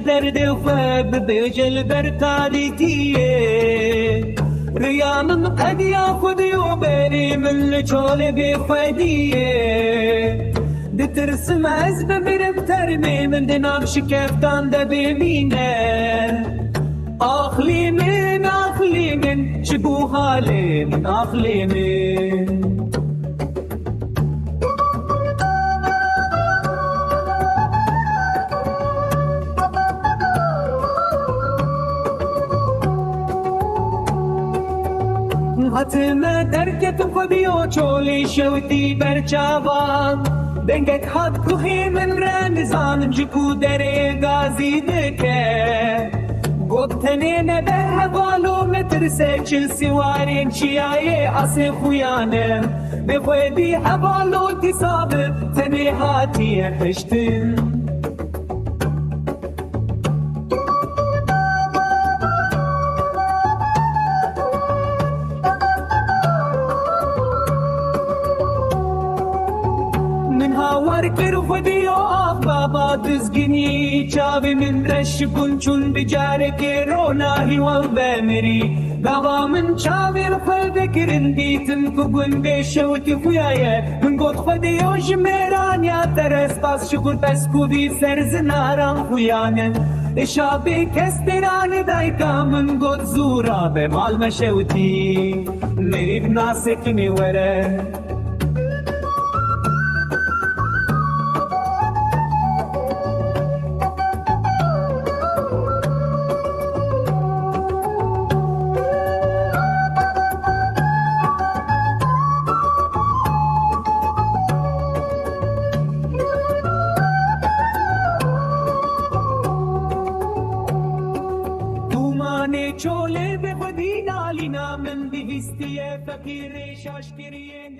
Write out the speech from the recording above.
derdi ufak becel ber tarikiye Rüyanın kad yakudiyo beni min çole befediye Ditirsem ez bemirim termim dinam şikeftan da bemine Ahlimin ahlimin şu halimin ahlimin Hatime terk etip gidiyor çoli şevti berçavan Dengek hat kuhi min renizan ciku dere gazi dike Gotene ne be hevalu metrse çil sivarin çiyaye ase huyanem Be khwedi hevalu tisabı tene hatiye peştin Warkir fadiyo baba dizgini çavi min reşkun çun bicare ke rona hiwan bemiri baba min çavi rfekirin bitin kugun beşevti fuyaye min got fadiyo jmeran ya teres pas şukur peskudi serzinaran fuyanen Eşabi kestirani dayka min got zura be mal meşevti merib nasekini vere چوله به خودی نالینا من بیستیه فقیر شاشکریه